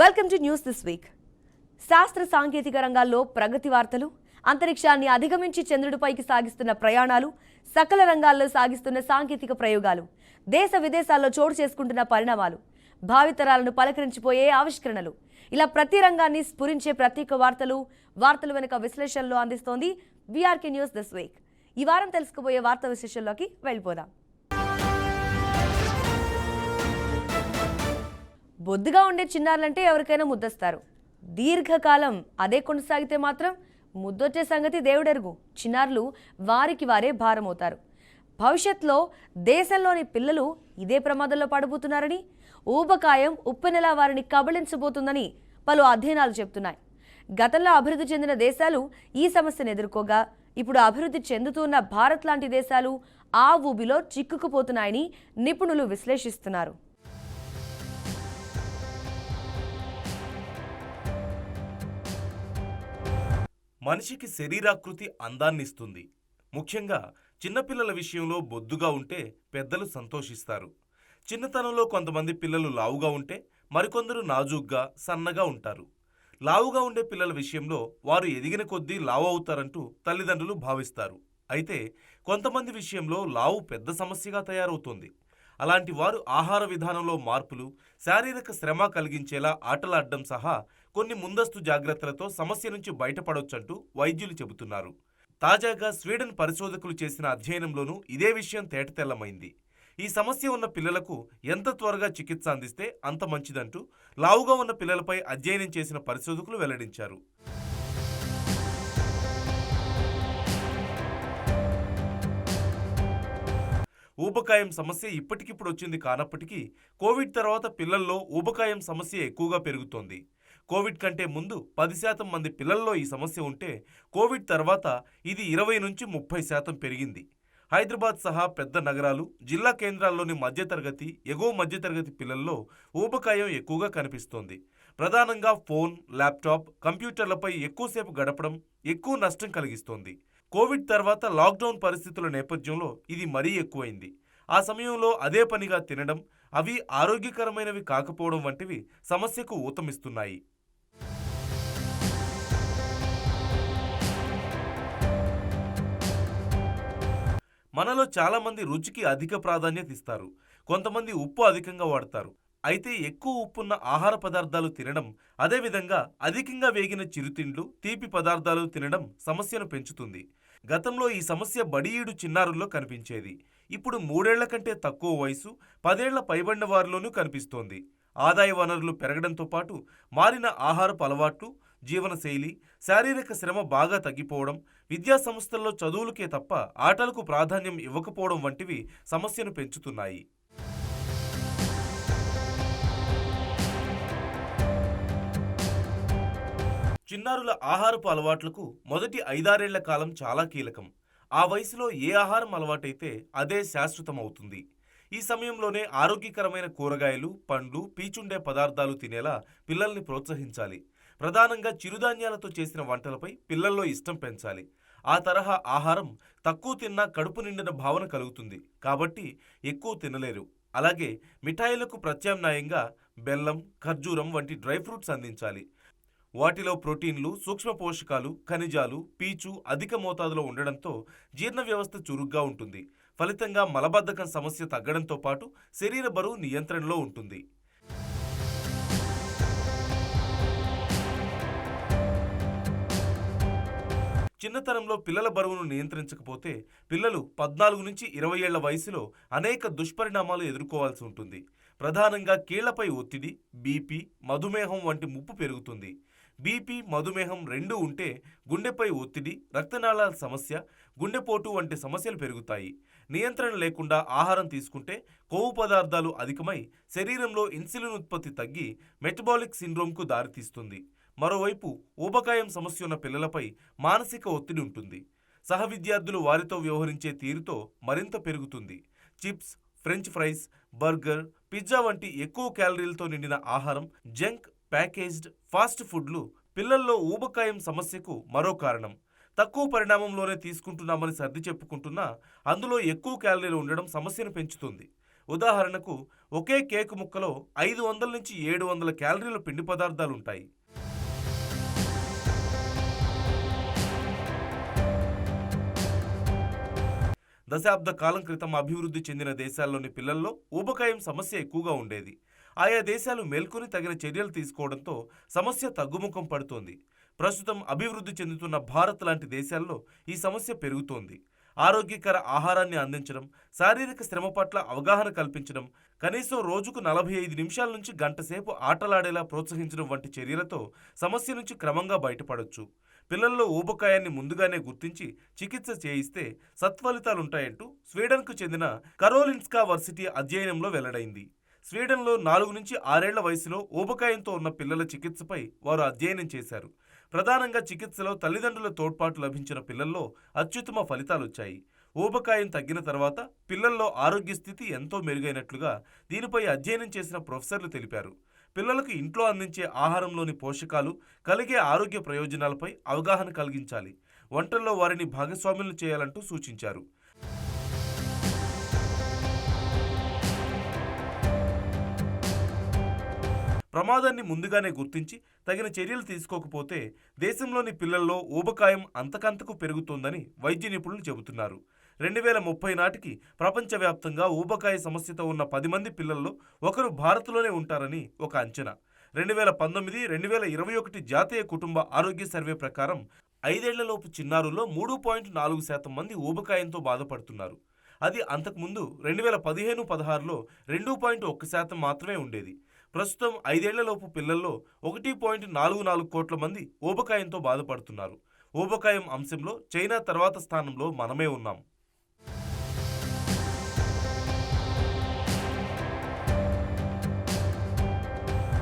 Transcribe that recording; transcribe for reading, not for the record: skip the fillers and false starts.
Welcome to news this week. శాస్త్ర సాంకేతిక రంగాల్లో ప్రగతి వార్తలు, అంతరిక్షాన్ని అధిగమించి చంద్రుడిపైకి సాగిస్తున్న ప్రయాణాలు, సకల రంగాల్లో సాగిస్తున్న సాంకేతిక ప్రయోగాలు, దేశ విదేశాల్లో చోటు చేసుకుంటున్న పరిణామాలు, భావితరాలను పలకరించిపోయే ఆవిష్కరణలు, ఇలా ప్రతి రంగాన్ని స్ఫురించే ప్రత్యేక వార్తలు వెనుక విశ్లేషణలో అందిస్తోంది వీఆర్కే న్యూస్ దిస్ వీక్. ఈ వారం తెలుసుకోబోయే వార్తా విశ్లేషణలోకి వెళ్ళిపోదాం. బొద్దుగా ఉండే చిన్నారులంటే ఎవరికైనా ముద్దస్తారు. దీర్ఘకాలం అదే కొనసాగితే మాత్రం ముద్దొచ్చే సంగతి దేవుడెరుగు. చిన్నారులు వారికి వారే భారమవుతారు. భవిష్యత్తులో దేశంలోని పిల్లలు ఇదే ప్రమాదంలో పడబోతున్నారని, ఊబకాయం ఉప్పెనెలా వారిని కబళించబోతుందని పలు అధ్యయనాలు చెబుతున్నాయి. గతంలో అభివృద్ధి చెందిన దేశాలు ఈ సమస్యను ఎదుర్కోగా, ఇప్పుడు అభివృద్ధి చెందుతున్న భారత్ లాంటి దేశాలు ఆ ఊబిలో చిక్కుకుపోతున్నాయని నిపుణులు విశ్లేషిస్తున్నారు. మనిషికి శరీరాకృతి అందాన్నిస్తుంది. ముఖ్యంగా చిన్నపిల్లల విషయంలో బొద్దుగా ఉంటే పెద్దలు సంతోషిస్తారు. చిన్నతనంలో కొంతమంది పిల్లలు లావుగా ఉంటే మరికొందరు నాజూగ్గా సన్నగా ఉంటారు. లావుగా ఉండే పిల్లల విషయంలో వారు ఎదిగిన కొద్దీ లావు అవుతారంటూ తల్లిదండ్రులు భావిస్తారు. అయితే కొంతమంది విషయంలో లావు పెద్ద సమస్యగా తయారవుతోంది. అలాంటి వారు ఆహార విధానంలో మార్పులు, శారీరక శ్రమ కలిగించేలా ఆటలాడడం సహా కొన్ని ముందస్తు జాగ్రత్తలతో సమస్య నుంచి బయటపడొచ్చంటూ వైద్యులు చెబుతున్నారు. తాజాగా స్వీడన్ పరిశోధకులు చేసిన అధ్యయనంలోనూ ఇదే విషయం తేటతెల్లమైంది. ఈ సమస్య ఉన్న పిల్లలకు ఎంత త్వరగా చికిత్స అందిస్తే అంత మంచిదంటూ లావుగా ఉన్న పిల్లలపై అధ్యయనం చేసిన పరిశోధకులు వెల్లడించారు. ఊబకాయం సమస్య ఇప్పటికిప్పుడు వచ్చింది కానప్పటికీ కోవిడ్ తర్వాత పిల్లల్లో ఊబకాయం సమస్య ఎక్కువగా పెరుగుతోంది. కోవిడ్ కంటే ముందు 10% మంది పిల్లల్లో ఈ సమస్య ఉంటే కోవిడ్ తర్వాత ఇది 20 నుంచి 30% పెరిగింది. హైదరాబాద్ సహా పెద్ద నగరాలు, జిల్లా కేంద్రాల్లోని మధ్యతరగతి, ఎగువ మధ్యతరగతి పిల్లల్లో ఊబకాయం ఎక్కువగా కనిపిస్తోంది. ప్రధానంగా ఫోన్, ల్యాప్టాప్, కంప్యూటర్లపై ఎక్కువసేపు గడపడం ఎక్కువ నష్టం కలిగిస్తోంది. కోవిడ్ తర్వాత లాక్డౌన్ పరిస్థితుల నేపథ్యంలో ఇది మరీ ఎక్కువైంది. ఆ సమయంలో అదే పనిగా తినడం, అవి ఆరోగ్యకరమైనవి కాకపోవడం వంటివి సమస్యకు ఊతమిస్తున్నాయి. మనలో చాలామంది రుచికి అధిక ప్రాధాన్యత ఇస్తారు. కొంతమంది ఉప్పు అధికంగా వాడతారు. అయితే ఎక్కువ ఉప్పున్న ఆహార పదార్థాలు తినడం, అదేవిధంగా అధికంగా వేగిన చిరుతిండ్లు, తీపి పదార్థాలు తినడం సమస్యను పెంచుతుంది. గతంలో ఈ సమస్య బడియీడు చిన్నారుల్లో కనిపించేది. ఇప్పుడు 3 ఏళ్ల కంటే తక్కువ వయసు, 10 ఏళ్ల పైబడిన వారిలోనూ కనిపిస్తోంది. ఆదాయ వనరులు పెరగడంతో పాటు మారిన ఆహారపు అలవాట్లు, జీవనశైలి, శారీరక శ్రమ బాగా తగ్గిపోవడం, విద్యా సంస్థల్లో చదువులకే తప్ప ఆటలకు ప్రాధాన్యం ఇవ్వకపోవడం వంటివి సమస్యను పెంచుతున్నాయి. చిన్నారుల ఆహారపు అలవాట్లకు మొదటి 5-6 ఏళ్ల కాలం చాలా కీలకం. ఆ వయసులో ఏ ఆహారం అలవాటైతే అదే శాశ్వతమవుతుంది. ఈ సమయంలోనే ఆరోగ్యకరమైన కూరగాయలు, పండ్లు, పీచుండే పదార్థాలు తినేలా పిల్లల్ని ప్రోత్సహించాలి. ప్రధానంగా చిరుధాన్యాలతో చేసిన వంటలపై పిల్లల్లో ఇష్టం పెంచాలి. ఆ తరహా ఆహారం తక్కువ తిన్నా కడుపు నిండిన భావన కలుగుతుంది కాబట్టి ఎక్కువ తినలేరు. అలాగే మిఠాయిలకు ప్రత్యామ్నాయంగా బెల్లం, ఖర్జూరం వంటి డ్రై ఫ్రూట్స్ అందించాలి. వాటిలో ప్రోటీన్లు, సూక్ష్మ పోషకాలు, ఖనిజాలు, పీచు అధిక మోతాదులో ఉండడంతో జీర్ణ వ్యవస్థ చురుగ్గా ఉంటుంది. ఫలితంగా మలబద్ధకం సమస్య తగ్గడంతో పాటు శరీర బరువు నియంత్రణలో ఉంటుంది. చిన్నతనంలో పిల్లల బరువును నియంత్రించకపోతే పిల్లలు 14 నుంచి 20 ఏళ్ల వయసులో అనేక దుష్పరిణామాలు ఎదుర్కోవాల్సి ఉంటుంది. ప్రధానంగా కీళ్లపై ఒత్తిడి, బీపీ, మధుమేహం వంటి ముప్పు పెరుగుతుంది. బీపీ, మధుమేహం రెండూ ఉంటే గుండెపై ఒత్తిడి, రక్తనాళాల సమస్య, గుండెపోటు వంటి సమస్యలు పెరుగుతాయి. నియంత్రణ లేకుండా ఆహారం తీసుకుంటే కొవ్వు పదార్థాలు అధికమై శరీరంలో ఇన్సులిన్ ఉత్పత్తి తగ్గి మెటబాలిక్ సిండ్రోమ్కు దారితీస్తుంది. మరోవైపు ఊబకాయం సమస్య ఉన్న పిల్లలపై మానసిక ఒత్తిడి ఉంటుంది. సహ విద్యార్థులు వారితో వ్యవహరించే తీరుతో మరింత పెరుగుతుంది. Chips, French fries, burger, pizza వంటి ఎక్కువ క్యాలరీలతో నిండిన ఆహారం, జంక్, ప్యాకేజ్డ్ ఫాస్ట్ ఫుడ్లు పిల్లల్లో ఊబకాయం సమస్యకు మరో కారణం. తక్కువ పరిణామంలోనే తీసుకుంటున్నామని సర్ది చెప్పుకుంటున్నా అందులో ఎక్కువ క్యాలరీలు ఉండడం సమస్యను పెంచుతుంది. ఉదాహరణకు ఒకే కేక్ ముక్కలో 500 నుంచి 700 క్యాలరీల పిండి పదార్థాలు ఉంటాయి. దశాబ్ద కాలం క్రితం అభివృద్ధి చెందిన దేశాల్లోని పిల్లల్లో ఊబకాయం సమస్య ఎక్కువగా ఉండేది. ఆయా దేశాలు మేల్కొని తగిన చర్యలు తీసుకోవడంతో సమస్య తగ్గుముఖం పడుతోంది. ప్రస్తుతం అభివృద్ధి చెందుతున్న భారత్ లాంటి దేశాల్లో ఈ సమస్య పెరుగుతోంది. ఆరోగ్యకర ఆహారాన్ని అందించడం, శారీరక శ్రమ పట్ల అవగాహన కల్పించడం, కనీసం రోజుకు 45 నిమిషాల నుంచి గంట సేపు ఆటలాడేలా ప్రోత్సహించడం వంటి చర్యలతో సమస్య నుంచి క్రమంగా బయటపడొచ్చు. పిల్లల్లో ఊబకాయాన్ని ముందుగానే గుర్తించి చికిత్స చేయిస్తే సత్ఫలితాలుంటాయంటూ స్వీడన్కు చెందిన కరోలిన్స్కా వర్సిటీ అధ్యయనంలో వెల్లడైంది. స్వీడన్లో 4 నుంచి 6 ఏళ్ల వయసులో ఊబకాయంతో ఉన్న పిల్లల చికిత్సపై వారు అధ్యయనం చేశారు. ప్రధానంగా చికిత్సలో తల్లిదండ్రుల తోడ్పాటు లభించిన పిల్లల్లో అత్యుత్తమ ఫలితాలొచ్చాయి. ఊబకాయం తగ్గిన తర్వాత పిల్లల్లో ఆరోగ్య స్థితి ఎంతో మెరుగైనట్లుగా దీనిపై అధ్యయనం చేసిన ప్రొఫెసర్లు తెలిపారు. పిల్లలకు ఇంట్లో అందించే ఆహారంలోని పోషకాలు, కలిగే ఆరోగ్య ప్రయోజనాలపై అవగాహన కలిగించాలి. వంటల్లో వారిని భాగస్వాములు చేయాలంటూ సూచించారు. ప్రమాదాన్ని ముందుగానే గుర్తించి తగిన చర్యలు తీసుకోకపోతే దేశంలోని పిల్లల్లో ఊబకాయం అంతకంతకు పెరుగుతోందని వైద్య నిపుణులు చెబుతున్నారు. 2030 నాటికి ప్రపంచవ్యాప్తంగా ఊబకాయ సమస్యతో ఉన్న 10 మంది పిల్లల్లో ఒకరు భారత్లోనే ఉంటారని ఒక అంచనా. 2019-2021 జాతీయ కుటుంబ ఆరోగ్య సర్వే ప్రకారం 5 ఏళ్లలోపు చిన్నారుల్లో 3.4% మంది ఊబకాయంతో బాధపడుతున్నారు. అది అంతకుముందు 2015-16లో 2.1% మాత్రమే ఉండేది. ప్రస్తుతం 5 ఏళ్లలోపు పిల్లల్లో 1.44 కోట్ల మంది ఊబకాయంతో బాధపడుతున్నారు. ఊబకాయం అంశంలో చైనా తర్వాత స్థానంలో మనమే ఉన్నాం.